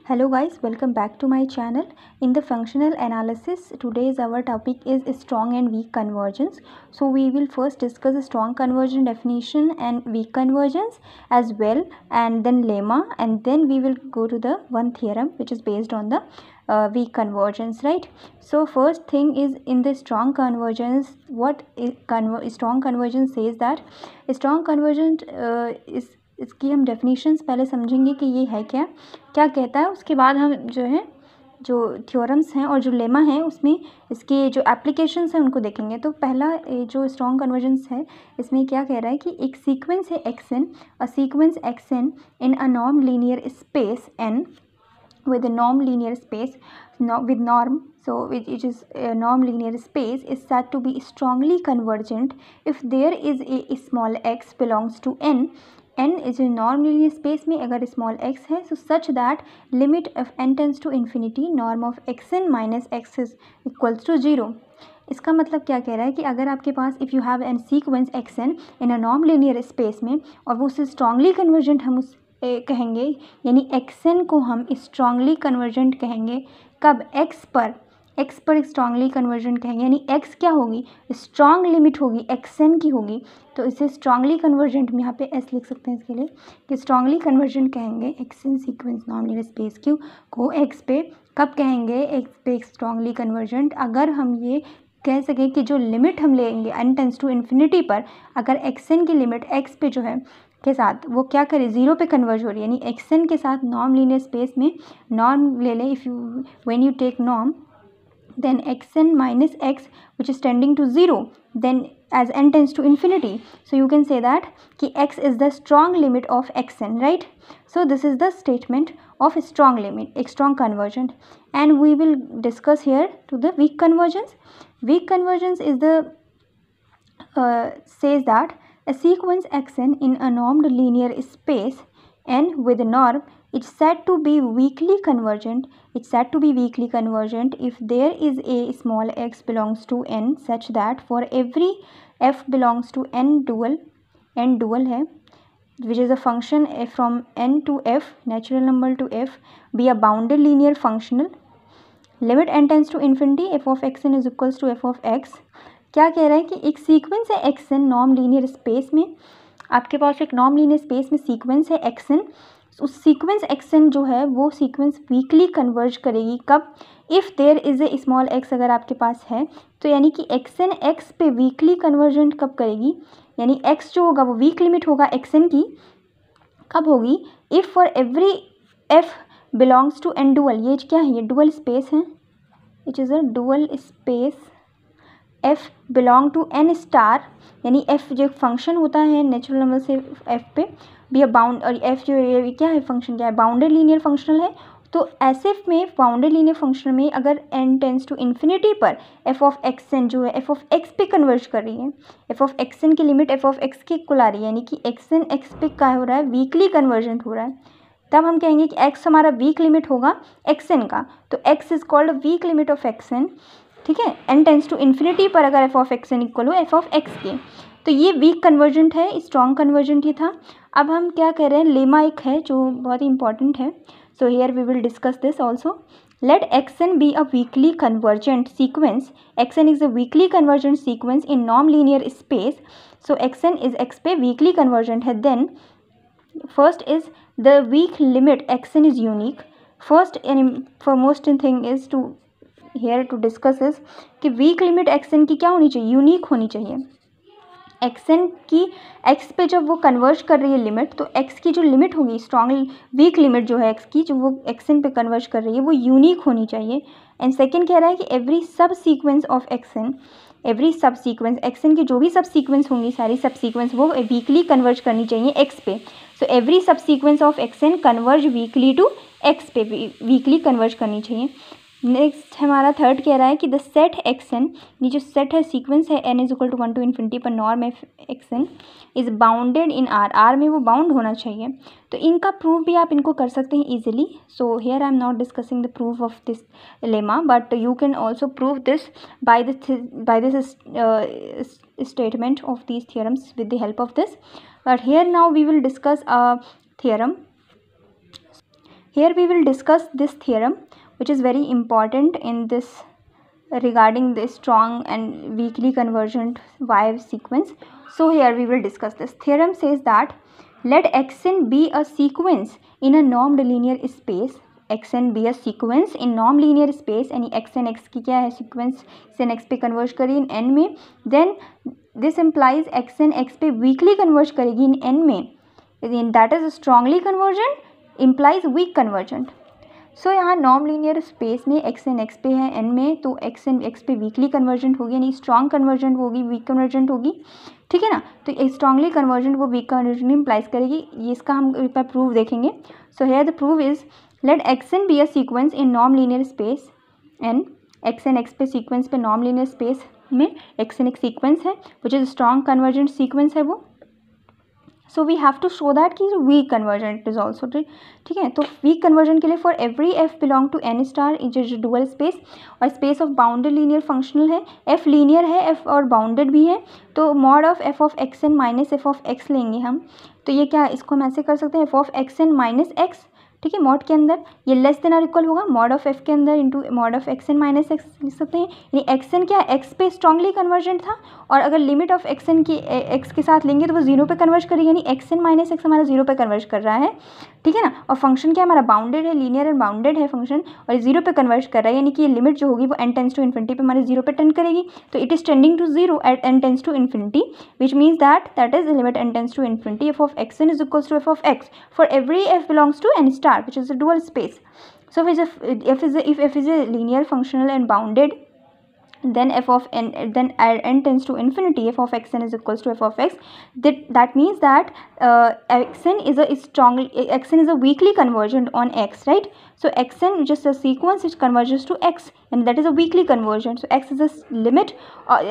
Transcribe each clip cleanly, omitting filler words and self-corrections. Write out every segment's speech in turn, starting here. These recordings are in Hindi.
Hello guys, welcome back to my channel. In the functional analysis, today's our topic is strong and weak convergence. So we will first discuss strong convergence definition and weak convergence as well, and then lemma, and then we will go to the one theorem which is based on the weak convergence, right? So first thing is, in the strong convergence, what is strong convergence says that strong convergence is, इसकी हम डेफिनेशंस पहले समझेंगे कि ये है क्या कहता है। उसके बाद हम जो थ्योरम्स हैं और जो लेमा है उसमें इसके जो एप्लीकेशंस हैं उनको देखेंगे। तो पहला जो स्ट्रॉन्ग कन्वर्जेंस है, इसमें क्या कह रहा है कि एक सीक्वेंस है xn, a sequence action in a non linear space n with a norm linear space with norm, so which is a norm linear space, is said to be strongly convergent if there is a small x belongs to n is a norm linear space में अगर small x है, so such that limit of n tends to infinity norm of xn minus x is equals to 0। इसका मतलब क्या कह रहा है कि अगर आपके पास if you have an sequence action in a non linear space में और वो उससे स्ट्रांगली कन्वर्जेंट हम उस कहेंगे, यानी एक्सन को हम स्ट्रांगली कन्वर्जेंट कहेंगे कब, एक्स पर स्ट्रांगली कन्वर्जेंट कहेंगे, यानी एक्स क्या होगी, स्ट्रांग लिमिट होगी एक्सन की होगी, तो इसे स्ट्रांगली कन्वर्जेंट में यहाँ पे एस लिख सकते हैं इसके लिए कि स्ट्रांगली कन्वर्जेंट कहेंगे action sequence non linear space Q को एक्स पे। कब कहेंगे एक्स पे स्ट्रांगली कन्वर्जेंट, अगर हम ये कह सकें कि जो लिमिट हम लेंगे n टेंस टू इन्फिनिटी पर, अगर एक्सन की लिमिट एक्स पे जो है के साथ वो क्या करे, ज़ीरो पे कन्वर्ज हो रही है, यानी एक्सन के साथ नॉर्म लीनियर स्पेस में नॉर्म ले लें, if you when you take norm then xn minus x which is tending to 0 then as n tends to infinity, so you can say that ki x is the strong limit of xn, right? So this is the statement of strong limit, a strong convergent, and we will discuss here to the weak convergence. Weak convergence is the says that a sequence xn in a normed linear space n with a norm, it's said to be weakly convergent. It's said to be weakly convergent if there is a small x belongs to n such that for every f belongs to n dual है, which is a function from n to f, natural number to f, be a bounded linear functional, limit n tends to infinity f of xn is equals to f of x। क्या कह रहा है कि एक सीक्वेंस है एक्सन नॉर्म लीनियर स्पेस में, आपके पास एक नॉर्म लीनियर स्पेस में सीक्वेंस है एक्सन, उस सीक्वेंस एक्सन जो है वो सीक्वेंस वीकली कन्वर्ज करेगी कब, if there is a small x अगर आपके पास है, तो यानी कि एक्सन एक्स पे वीकली कन्वर्जेंट कब करेगी, यानी एक्स जो होगा वो वीक लिमिट होगा एक्सन की, कब होगी, if for every f belongs to an dual, ये क्या है, ये डुअल स्पेस है, it is a dual space, f belong to n star, यानी एफ जो फंक्शन होता है नेचुरल नंबर से एफ पे बी अ बाउंड, और एफ जो ये क्या है फंक्शन क्या है, बाउंडेड लीनियर फंक्शनल है, तो ऐसे में बाउंडेड लीनियर फंक्शनल में अगर एन टेंस टू इन्फिनिटी पर एफ ऑफ एक्सन जो है एफ ऑफ एक्स पे कन्वर्ज कर रही है, एफ ऑफ एक्सन की लिमिट एफ ऑफ एक्स की इक्वल आ रही है, यानी कि एक्सन एक्स पे क्या हो रहा है, वीकली कन्वर्जेंट हो रहा है, तब हम कहेंगे कि एक्स हमारा वीक लिमिट होगा एक्सन का, तो x is called weak limit of xn, ठीक है, एन टेंस टू इन्फिनिटी पर अगर एफ ऑफ एक्सन इक्वल हो एफ ऑफ एक्स के, तो ये वीक कन्वर्जेंट है, स्ट्रॉन्ग कन्वर्जेंट ही था। अब हम क्या कह रहे हैं, लेमा एक है जो बहुत ही इंपॉर्टेंट है, so here we will discuss this also. Let x n be a weakly convergent sequence, x n is a weakly convergent sequence in non linear space, so x n is x पे वीकली कन्वर्जेंट है, then first is the weak limit x n is unique, first and foremost thing is to here to discuss is कि वीक लिमिट एक्सन की क्या होनी चाहिए, यूनिक होनी चाहिए। एक्सन की एक्स पे जब वो कन्वर्ज कर रही है लिमिट, तो एक्स की जो लिमिट होगी स्ट्रॉन्ग वीक लिमिट जो है एक्स की, जो वो एक्सन पे कन्वर्ज कर रही है वो यूनिक होनी चाहिए। एंड सेकंड कह रहा है कि every subsequence of action, every सब सीक्वेंस एक्सन की जो भी सब सीक्वेंस होंगी सारी सब सीक्वेंस वो वीकली कन्वर्ज करनी चाहिए एक्स पे, so every subsequence of x n converge weakly to x पे, वीकली कन्वर्ज करनी चाहिए। नेक्स्ट हमारा थर्ड कह रहा है कि द सेट एक्सन, ये जो सेट है सीक्वेंस है n is equal to 1 to infinity पर norm f x n is bounded in R, R में वो बाउंड होना चाहिए, तो इनका प्रूफ भी आप इनको कर सकते हैं easily. So here I am not discussing the proof of this lemma, but you can also prove this by this statement of these theorems with the help of this, but here now we will discuss a theorem. Here we will discuss this theorem which is very important in this regarding the strong and weakly convergent Y sequence. So here we will discuss this. Theorem says that let xn be a sequence in a normed linear space. xn be a sequence in norm linear space, यानी xn x की क्या है सीक्वेंस से x पे कन्वर्ज करेगी इन n में, then this implies xn x पे weakly कन्वर्ज करेगी इन n में, that is strongly convergent implies weak convergent. सो यहाँ नॉर्म लीनियर स्पेस में xn x पे है n में, तो xn x पे वीकली कन्वर्जेंट होगी, यानी स्ट्रॉन्ग कन्वर्जेंट होगी, वीक कन्वर्जेंट होगी, ठीक है ना. तो स्ट्रांगली कन्वर्जेंट वो वीक कन्वर्जेंट इम्प्लाइज करेगी. ये इसका हम प्रूफ देखेंगे. So here the proof is let xn be a sequence in norm linear space n. xn x पे सीक्वेंस पे नॉर्म लीनियर स्पेस में xn एक सीक्वेंस है which is strong convergent sequence है वो. So we have to show that कि वीक कन्वर्जेंट इज ऑल्सो, ठीक है. तो वीक कन्वर्जेंट के लिए for every f belong to n star is dual space और space of bounded linear functional है, एफ लीनियर है एफ और बाउंडेड भी है, तो mod of f of x n minus f of x लेंगे हम. तो ये क्या, इसको हम ऐसे कर सकते हैं f of x n minus x, ठीक है. मॉड के अंदर ये लेस देन और इक्वल होगा मॉड ऑफ एफ के अंदर into mod of x n minus x लिख सकते हैं. यानी एक्स एन क्या एक्स पे स्ट्रांगली कन्वर्जेंट था और अगर लिमिट ऑफ एक्स एन की एक्स के साथ लेंगे तो वो जीरो पे कन्वर्ज करेगी, यानी एक्स एन माइनस एक्स हमारा जीरो पे कन्वर्ज कर रहा है, ठीक है ना. और फंक्शन क्या हमारा बाउंडेड है, लीनियर एंड बाउंडेड है फंक्शन और जीरो पे कन्वर्ज कर रहा है, यानी कि ये लिमिट जो होगी वो एन टेंस टू इन्फिनिटी पे हमारे जीरो पे टेंड करेगी. तो it is tending to zero at n tends to infinity which means that is limit n tends to infinity f of x n is equals to f of x for every f belongs to n star which is a dual space. So if f is a linear functional and bounded, then f of n, then n tends to infinity, f of xn is equals to f of x. That means that xn is a weakly convergent on x, right? So xn is just a sequence which converges to x and that is a weakly convergent. So x is a limit,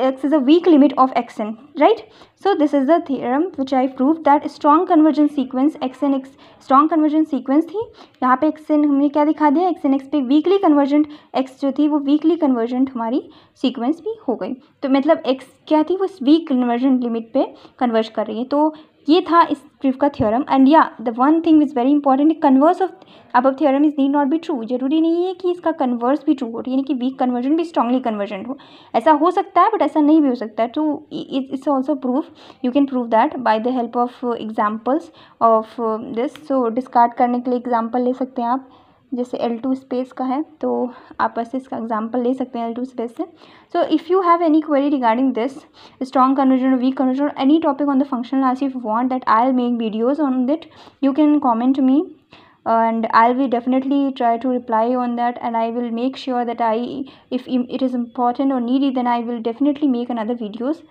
x is a weak limit of xn, right? So this is the theorem which I proved that strong convergent sequence xn x strong convergent sequence थी. यहाँ पे xn हमने क्या दिखा दिया, xn x पे weakly convergent x जो थी वो weakly convergent हमारी सीक्वेंस भी हो गई. तो मतलब x क्या थी वो वीक कन्वर्जेंट लिमिट पे कन्वर्ज कर रही है. तो ये था इस प्रूफ का थ्योरम. एंड या the one thing is very important, converse of अब theorem is need not be true. जरूरी नहीं है कि इसका कन्वर्स भी ट्रू हो, यानी कि वीक कन्वर्जेंट भी स्ट्रांगली कन्वर्जेंट हो. ऐसा हो सकता है बट ऐसा नहीं भी हो सकता है. तो it's also proof, you can prove that by the help of examples of this. So discard करने के लिए एग्जाम्पल ले सकते हैं आप, जैसे L2 स्पेस का है तो आप ऐसे इसका एग्जांपल ले सकते हैं L2 स्पेस से. So if you have any query regarding this strong convergence, weak convergence, any topic on the functional analysis, if you want that I will make videos on that, you can comment me and I will definitely try to reply on that and I will make sure that if it is important or needy then I will definitely make another videos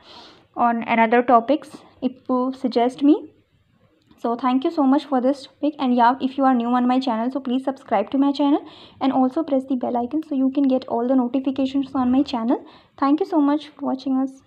on another topics if you suggest me. So thank you so much for this topic. And yeah, if you are new on my channel, so please subscribe to my channel and also press the bell icon so you can get all the notifications on my channel. Thank you so much for watching us.